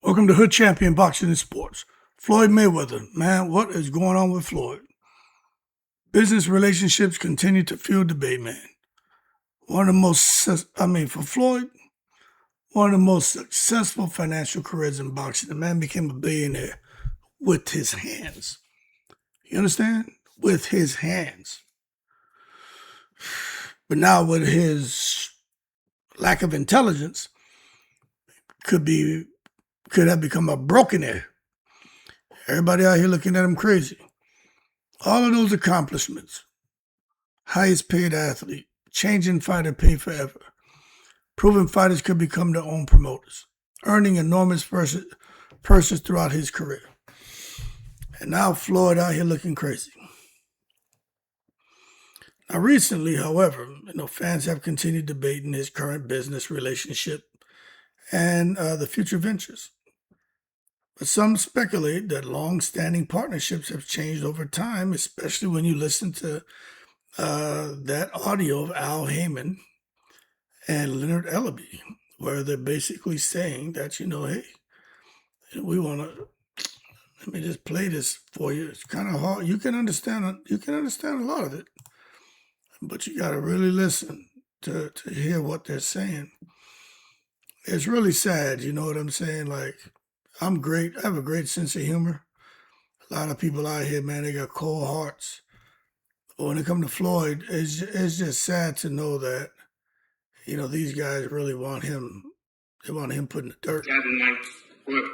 Welcome to Hood Champion Boxing and Sports. Floyd Mayweather, man, what is going on with Floyd? Business relationships continue to fuel debate, man. For Floyd, one of the most successful financial careers in boxing. The man became a billionaire with his hands. You understand? With his hands. But now with his lack of intelligence, could have become a brokenaire. Everybody out here looking at him crazy. All of those accomplishments, highest paid athlete, changing fighter pay forever, proven fighters could become their own promoters, earning enormous purses throughout his career. And now Floyd out here looking crazy. Now recently, however, fans have continued debating his current business relationship and the future ventures. But some speculate that long-standing partnerships have changed over time, especially when you listen to that audio of Al Heyman and Leonard Ellerbe, where they're basically saying that, hey, we want to, let me just play this for you. It's kind of hard. You can understand a lot of it, but you got to really listen to hear what they're saying. It's really sad, you know what I'm saying? Like, I'm great. I have a great sense of humor. A lot of people out here, man, they got cold hearts. But when it comes to Floyd, it's just sad to know that, these guys really want him. They want him put in the dirt. I didn't like what,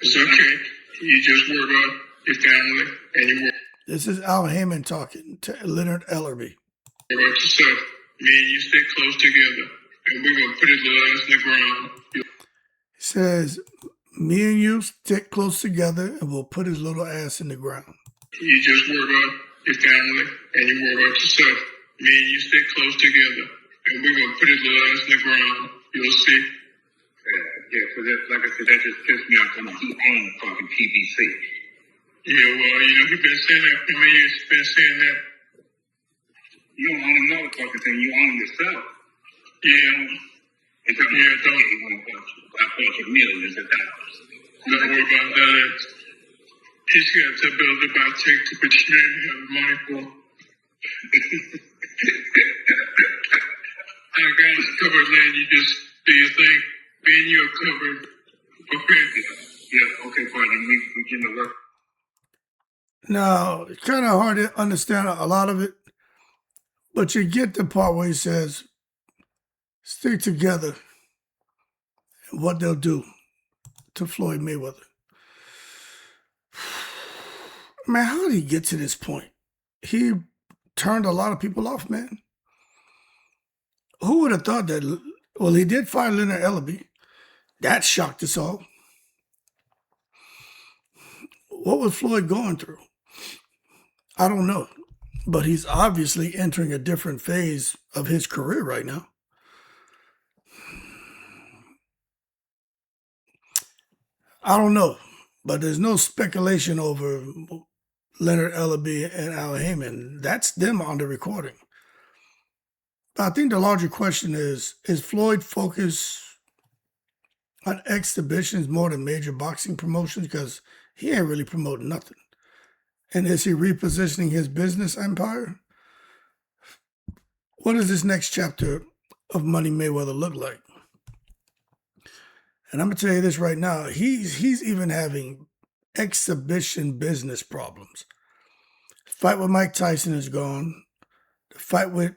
It's okay. You just work on your family and you work. This is Al Heyman talking to Leonard Ellerbe. About yourself. Me and you stay close together. And we're going to put his little ass in the ground. He says, me and you stick close together and we'll put his little ass in the ground. You just work on your family and you work on yourself. Me and you stay close together. And we're going to put his little ass in the ground. You'll see. Yeah, so that, like I said, that just pissed me off. He ain't fucking PBC. Yeah, well, he's been saying that for many years. He's been saying that. You don't own another fucking thing. You own yourself. Yeah. It's a mere thought. I thought you millions of dollars. Don't worry about that. He's got to build about take to which man have money for. I got us covered, land. You just do your thing. Me and you are covered. Okay. Yeah, okay, partner. We get to work. Now, it's kind of hard to understand a lot of it, but you get the part where he says, stick together and what they'll do to Floyd Mayweather. Man, how did he get to this point? He turned a lot of people off, man. Who would have thought that? Well, he did fire Leonard Ellerbe. That shocked us all. What was Floyd going through? I don't know. But he's obviously entering a different phase of his career right now. I don't know. But there's no speculation over Leonard Ellerbe and Al Heyman. That's them on the recording. But I think the larger question is Floyd focused on exhibitions more than major boxing promotions? Because he ain't really promoting nothing. And is he repositioning his business empire? What does this next chapter of Money Mayweather look like? And I'm going to tell you this right now. He's even having exhibition business problems. The fight with Mike Tyson is gone. The fight with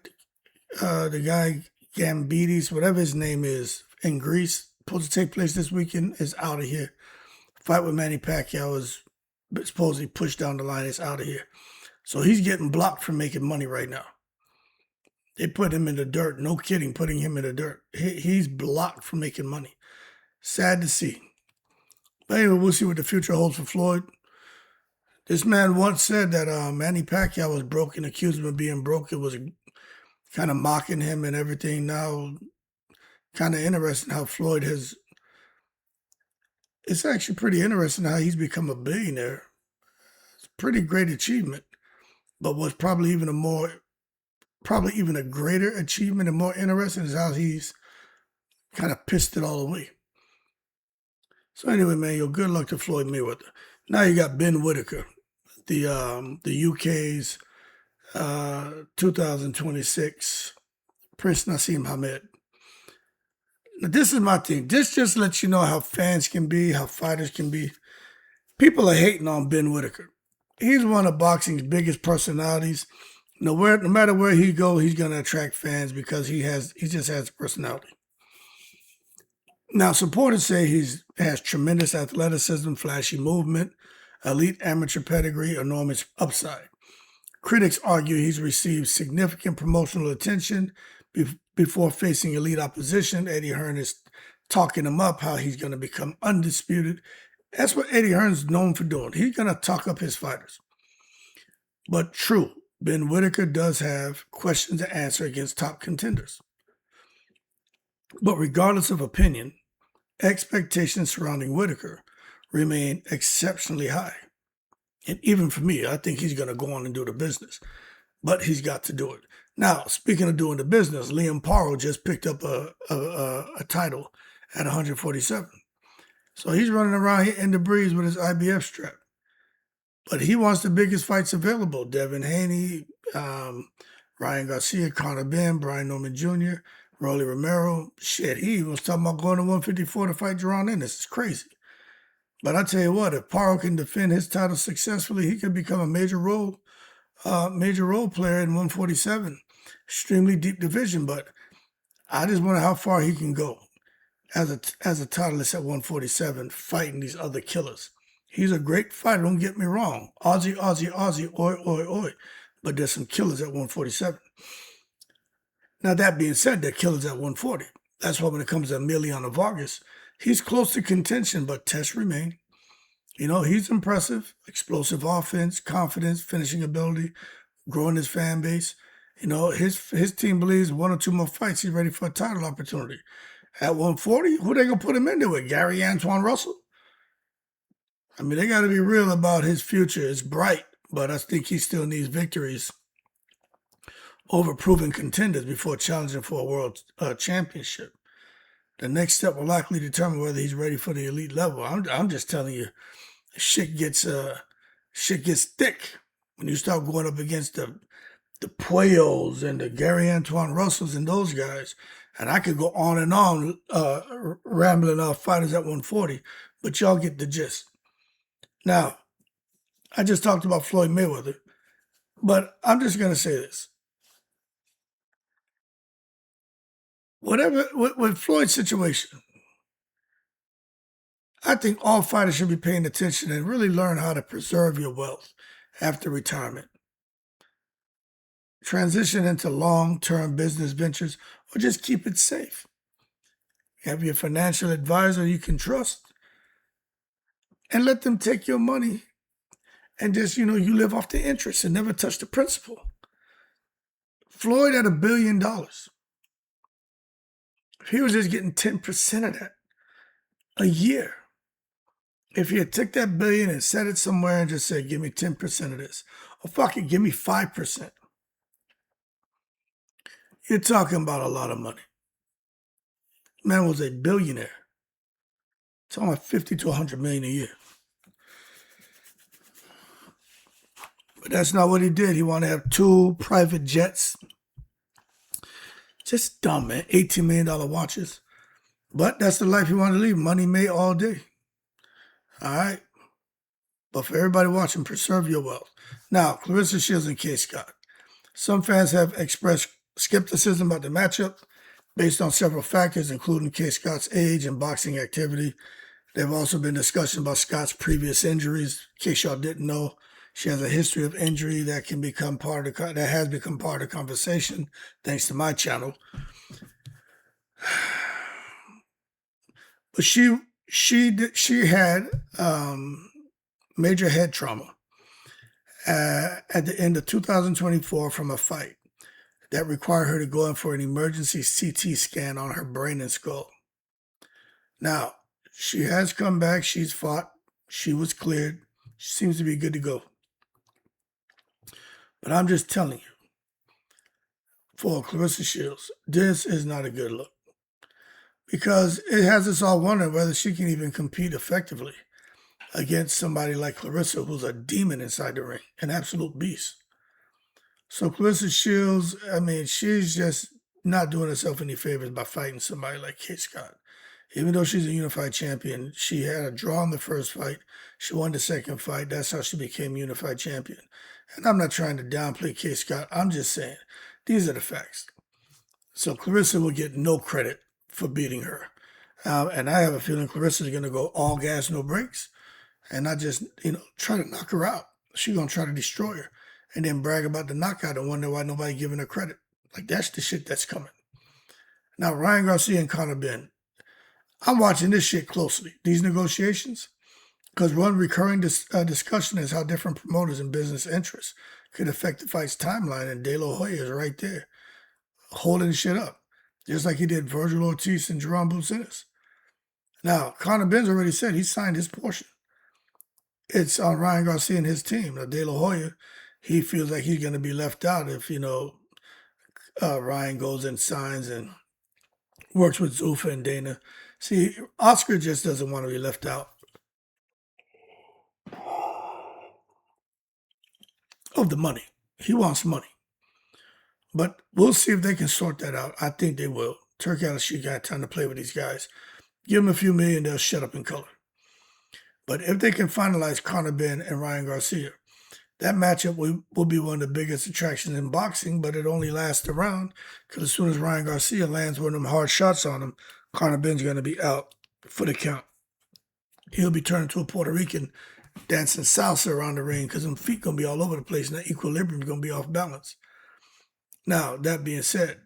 the guy Gambides, whatever his name is, in Greece, supposed to take place this weekend, is out of here. The fight with Manny Pacquiao is supposedly pushed down the line. It's out of here. So he's getting blocked from making money right now. They put him in the dirt. No kidding, putting him in the dirt. He's blocked from making money. Sad to see. But anyway, we'll see what the future holds for Floyd. This man once said that Manny Pacquiao was broke and accused him of being broke. It was kind of mocking him and everything. Now, kind of interesting how Floyd has... It's actually pretty interesting how he's become a billionaire. It's a pretty great achievement. But what's probably even a greater achievement and more interesting is how he's kind of pissed it all away. So anyway, man, good luck to Floyd Mayweather. Now you got Ben Whitaker, the UK's 2026 Prince Nassim Hamed. Now, this is my thing. This just lets you know how fans can be, how fighters can be. People are hating on Ben Whitaker. He's one of boxing's biggest personalities. No matter where he goes, he's going to attract fans because he just has personality. Now, supporters say he has tremendous athleticism, flashy movement, elite amateur pedigree, enormous upside. Critics argue he's received significant promotional attention before facing elite opposition. Eddie Hearn is talking him up, how he's going to become undisputed. That's what Eddie Hearn's known for doing. He's going to talk up his fighters. But true, Ben Whitaker does have questions to answer against top contenders. But regardless of opinion, expectations surrounding Whitaker remain exceptionally high. And even for me, I think he's going to go on and do the business. But he's got to do it. Now, speaking of doing the business, Liam Paro just picked up a title at 147. So he's running around here in the breeze with his IBF strap. But he wants the biggest fights available. Devin Haney, Ryan Garcia, Conor Benn, Brian Norman Jr., Rolly Romero. Shit, he was talking about going to 154 to fight Jerron Ennis. It's crazy. But I tell you what, if Paro can defend his title successfully, he could become a major role player in 147. Extremely deep division, but I just wonder how far he can go as a titleist at 147, fighting these other killers. He's a great fighter, don't get me wrong. Aussie, Aussie, Aussie, oi, oi, oi. But there's some killers at 147. Now, that being said, they're killers at 140. That's why when it comes to Emiliano Vargas, he's close to contention, but tests remain. You know, he's impressive. Explosive offense, confidence, finishing ability, growing his fan base. You know, his team believes 1 or 2 more fights, he's ready for a title opportunity. At 140, who they going to put him in there with? Gary Antoine Russell? I mean, they got to be real about his future. It's bright, but I think he still needs victories over proven contenders before challenging for a world championship. The next step will likely determine whether he's ready for the elite level. I'm just telling you, shit gets thick when you start going up against the Pueyos and the Gary Antoine Russells and those guys. And I could go on and on rambling off fighters at 140, but y'all get the gist. Now, I just talked about Floyd Mayweather, but I'm just going to say this. With Floyd's situation, I think all fighters should be paying attention and really learn how to preserve your wealth after retirement. Transition into long-term business ventures or just keep it safe. Have your financial advisor you can trust and let them take your money and just, you live off the interest and never touch the principal. Floyd had $1 billion. If he was just getting 10% of that a year, if he had took that $1 billion and set it somewhere and just said, give me 10% of this, or fuck it, give me 5%, you're talking about a lot of money. Man was a billionaire. Talking about 50 to 100 million a year. But that's not what he did. He wanted to have 2 private jets. Just dumb, man. $18 million watches. But that's the life he wanted to lead. Money made all day. All right? But for everybody watching, preserve your wealth. Now, Claressa Shields and Kay Scott. Some fans have expressed skepticism about the matchup based on several factors, including Kay Scott's age and boxing activity. There have also been discussions about Scott's previous injuries. In case y'all didn't know, she has a history of injury that has become part of the conversation, thanks to my channel. But she had major head trauma at the end of 2024 from a fight that required her to go in for an emergency CT scan on her brain and skull. Now, she has come back. She's fought. She was cleared. She seems to be good to go. But I'm just telling you, for Claressa Shields, this is not a good look. because it has us all wondering whether she can even compete effectively against somebody like Clarissa, who's a demon inside the ring, an absolute beast. So Clarissa Shields, I mean, she's just not doing herself any favors by fighting somebody like Kate Scott. Even though she's a unified champion, she had a draw in the first fight. She won the second fight. That's how she became unified champion. And I'm not trying to downplay Kate Scott. I'm just saying these are the facts. So Clarissa will get no credit for beating her. And I have a feeling Clarissa is going to go all gas, no brakes, and not just, try to knock her out. She's going to try to destroy her and then brag about the knockout and wonder why nobody giving her credit. Like, that's the shit that's coming. Now, Ryan Garcia and Conor Benn. I'm watching this shit closely, these negotiations, because one recurring discussion is how different promoters and business interests could affect the fight's timeline, and De La Hoya is right there, holding shit up, just like he did Virgil Ortiz and Jerome Bucinis. Now, Conor Benn's already said he signed his portion. It's on Ryan Garcia and his team. Now, De La Hoya, he feels like he's going to be left out if, Ryan goes and signs and works with Zuffa and Dana. See, Oscar just doesn't want to be left out of the money. He wants money. But we'll see if they can sort that out. I think they will. Turkey Al-Sheikh got time to play with these guys. Give them a few million, they'll shut up in color. But if they can finalize Conor Benn and Ryan Garcia, that matchup will be one of the biggest attractions in boxing, but it only lasts a round because as soon as Ryan Garcia lands one of them hard shots on him, Conor Benn's going to be out for the count. He'll be turned into a Puerto Rican dancing salsa around the ring because them feet going to be all over the place and that equilibrium is going to be off balance. Now, that being said,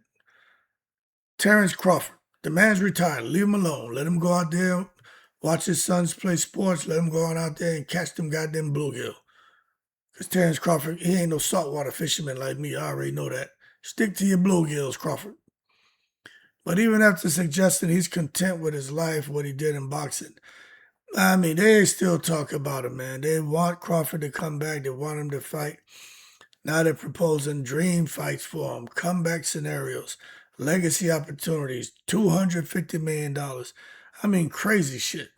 Terrence Crawford, the man's retired. Leave him alone. Let him go out there, watch his sons play sports. Let him go on out there and catch them goddamn bluegill. Because Terrence Crawford, he ain't no saltwater fisherman like me. I already know that. Stick to your bluegills, Crawford. But even after suggesting he's content with his life, what he did in boxing, I mean, they still talk about him, man. They want Crawford to come back. They want him to fight. Now they're proposing dream fights for him, comeback scenarios, legacy opportunities, $250 million. I mean, crazy shit.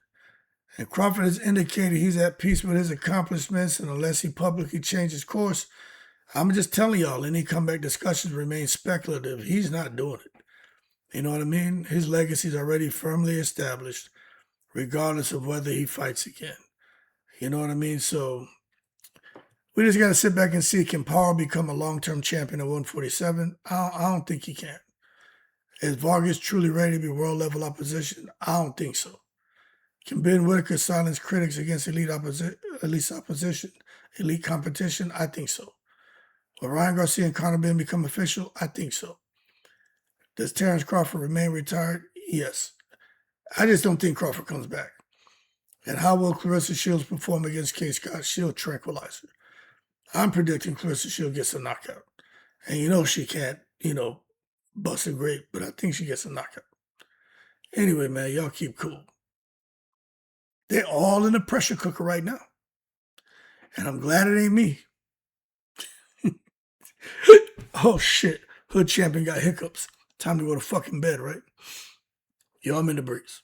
And Crawford has indicated he's at peace with his accomplishments, and unless he publicly changes course, I'm just telling y'all, any comeback discussions remain speculative. He's not doing it. You know what I mean? His legacy is already firmly established, regardless of whether he fights again. You know what I mean? So we just got to sit back and see, can Power become a long-term champion at 147? I don't think he can. Is Vargas truly ready to be world-level opposition? I don't think so. Can Ben Whitaker silence critics against elite competition? I think so. Will Ryan Garcia and Conor Benn become official? I think so. Does Terrence Crawford remain retired? Yes. I just don't think Crawford comes back. And how will Clarissa Shields perform against Kate Scott? She'll tranquilize her. I'm predicting Clarissa Shields gets a knockout. And she can't, bust a grape, but I think she gets a knockout. Anyway, man, y'all keep cool. They're all in the pressure cooker right now. And I'm glad it ain't me. Oh, shit. Hood champion got hiccups. Time to go to fucking bed, right? Yo, I'm in the breeze.